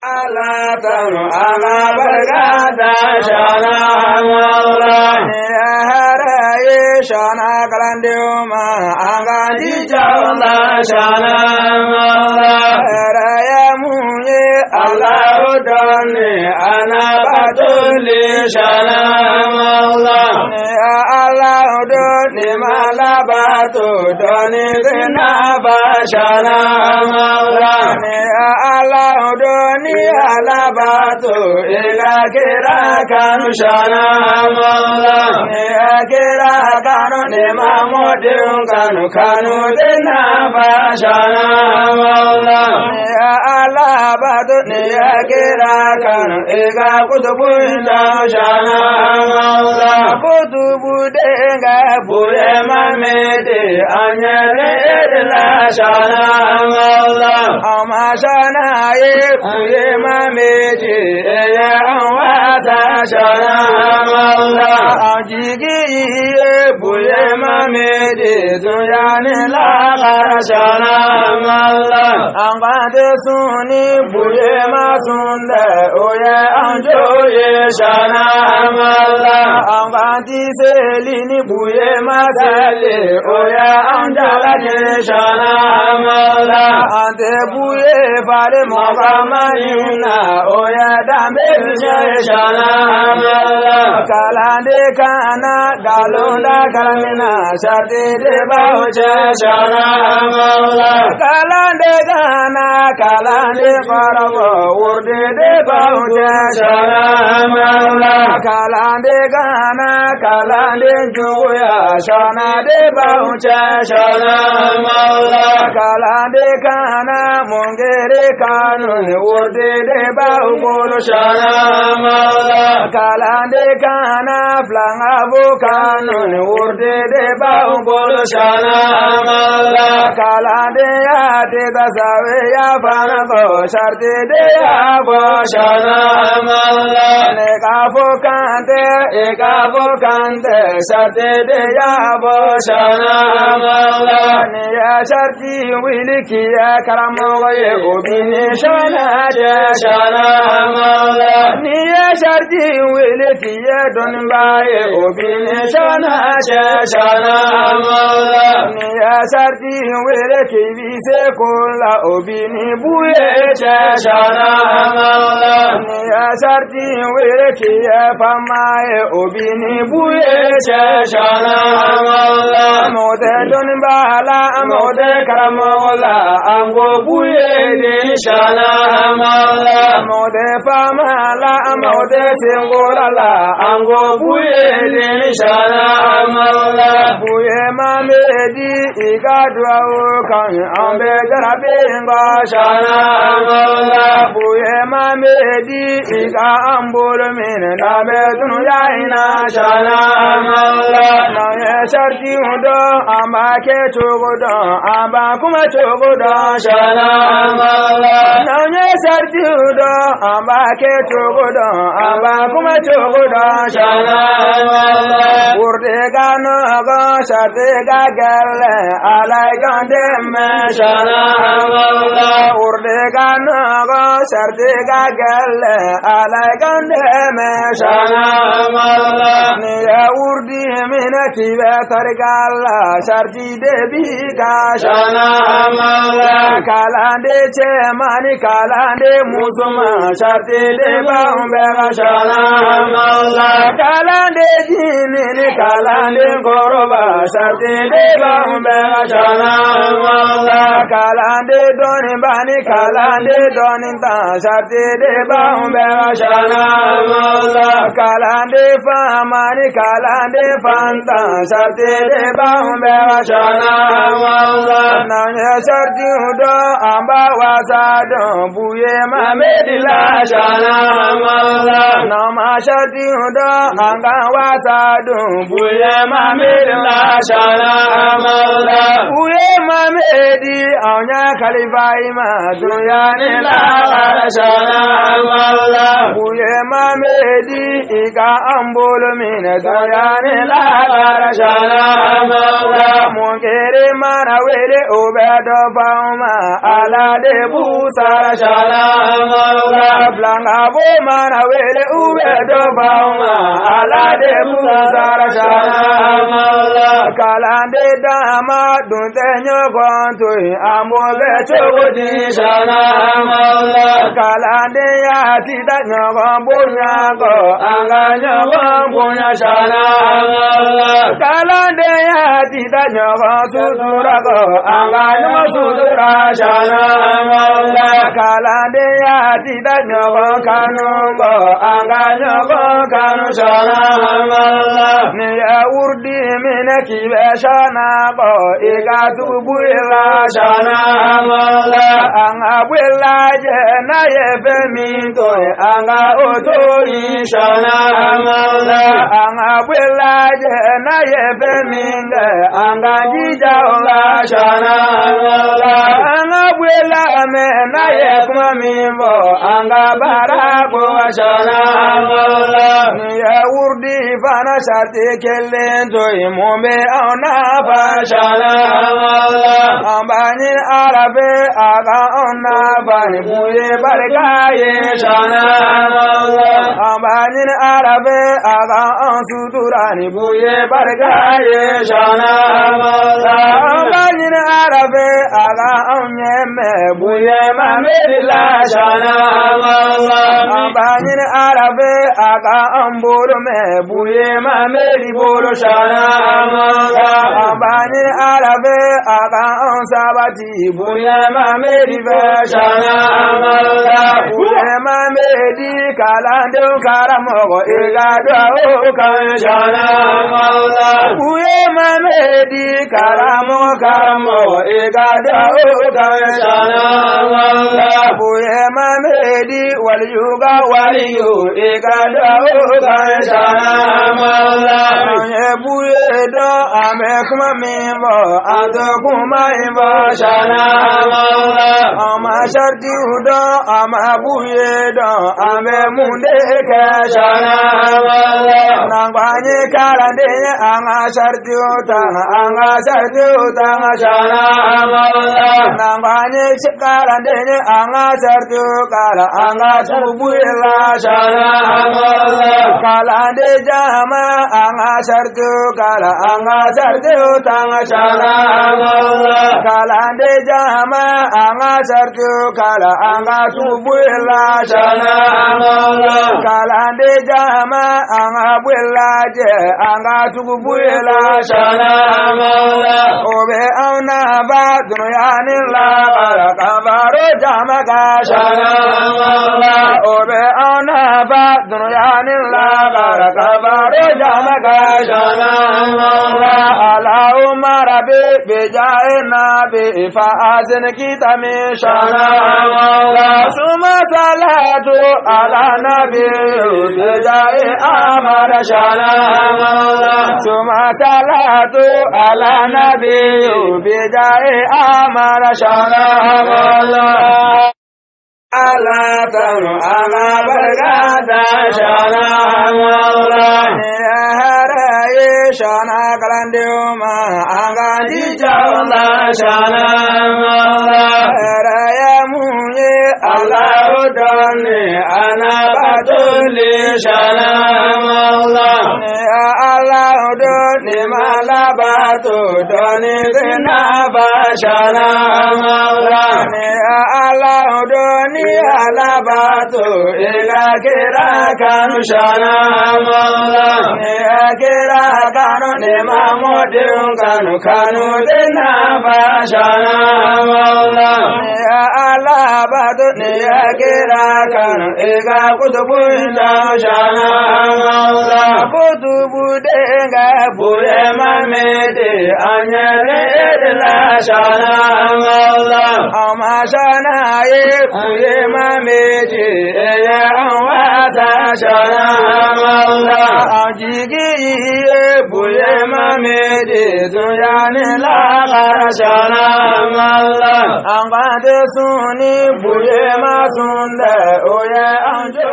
Allah tanu ala bargada shana mawla ya haraye shana kalandiuma angandi jawla shana mawla haraya munye Allah udane anabatuli shana mawla ya Allah udane malabatu doni dinaba shana mawla ya Allah udane alabatu ila kira kanu shana mawla kira kanu ne mamodun kanu dena ba shana mawla alabatu ne kira kanu ila kutubu shana mawla kutubu denga buye mamede anyere la shana mawla amashana ye buye mamede ya wasa shana mawla ajigi ye buye mamede zuyane la shana mawla angade suni buye masunda oya anjoye shana mawla angadi selini buye masale oya anjala shana mawla ante buye fare mogamana oya dambe shana mawla kalande kana galonda kalmina sharte de bauche shana mawla kalande kana kalande farabo urde de bauche shana mawla kalande kana kalande juya shana de bauche shana mawla kalande kana mongere kanun urde de bauche shana mawla kalande kana flanga kanun urde de bauche shana mawla kalande ya de dasawe ya fana ko sharte de ya bo shana mawla ne ka fo kante sharte de ya bo shana mawla ne ya sharti wiliki ya karamo ye obine shana de shana mawla ne ya sharti wiliki ya don baye obine shana de shana mawla ne ya sharti wiliki vise kola obine buye de shana mawla ne ya sharti wiliki ya famaye obine buye de shana mawla mode don bala mode karamola ango buye de shana mawla mode famala mode singorala ango buye de shana mawla buye mamedi igadwa kan ambe garabe nga shana mawla buye mamedi iga ambolo mena nabe tunu yaina shana mawla na ya sharti udo amake chogodo amba kuma chogodo shana mawla na ya sharti udo amake chogodo amba kuma chogodo shana mawla urde gano go sharte ga gelle alai gande me shana mawla urde gano go sharte ga gelle alai gande me shana mawla ne ya urdi mena kibe targalla sharti debi ka shana mawla kalande che mani kalande musuma sharti deba umbe ka shana mawla kalande jinini kalande goroba sharti deba umbe ka shana mawla kalande doni bani kalande doni ta sharti deba umbe ka shana mawla kalande famani kalande fanta sharti deba umbe ka shana mawla na ya sharti udo amba wasado buye mamedi la shana mawla na ma sharti udo anga wasado buye mamedi la shana mawla buye mamedi anya khalifa ima dunya ne la shana malla buye mamedi ika ambolo mine doyane la shana malla mongere mana wele obedo fauma ala de busara shana malla blanga bo mana wele obedo fauma ala de busara shana malla kalande dama dunte nyogonto ambo beto di shana malla kalande ya tita nyogon bonya go anga nyogon bonya shana malla kalande ya tita nyogon sutura go anga nyogon sutura shana malla kalande ya tita nyogon kanu go anga nyogon kanu shana malla ne ya urdi mine kibe shana go ega tubu ila shana malla anga bwela je na ye feminto anga otori shana malla anga bwela je na ye feminga anga jija ola shana malla anga bwela me na ye kuma mimbo anga barako shana malla ni ya urdi fana shate kelento imombe ona fa shana malla ambani arabe aga ona bani buye barkaye shana malla ambani arabe aga on suturani buye barkaye shana malla ambani arabe aga on yeme buye mamela shana malla ambani arabe aga on bolo me buye mameli bolo shana malla ambani arabe aga on sabati buye mameli shana malla buye mameli kalando karamogo egado kan shana malla buye mameli karamogo egado kan shana malla buye mameli waliyuga waliyu egado kan shana malla buye do ame kuma mimbo ando kuma imbo shana malla ama sharti udo ama buye do ame munde ke shana malla nangwanye kalande anga sharti uta anga sharti uta shana malla nangwanye kalande anga sharti kala anga subuye la shana malla kalande jama anga sharti kala anga sharti uta shana malla kalande jama anga sharti kala anga subuela shana malla kalande jama anga buela je anga subuela shana malla obe auna ba dunyani la baraka baro jama ka shana malla obe auna ba dunyani la baraka baro jama ka shana malla ala umar bejae nabi fa azn kitami shana malla suma salatu ala nabi bejae amar shana malla suma salatu ala nabi bejae amar shana malla ala tanu ala bargada shana malla shana kalandeuma anga jijala shana malla raya munye Allah dane ana batuli shana malla Allah dane malabatu dane dena ba shana malla Allah dane alabatu ila kira kanu shana malla kira kanu ne mamodun kanu dena ba shana malla Allah batu ne kira kanu ega kutubu shana malla kutubu denga buye mamede anyane la shana malla ama shana ye buye mamede ya awasa shana malla ajigi ye buye mamede duyani la karashana malla angade suni buye masunda oye anjo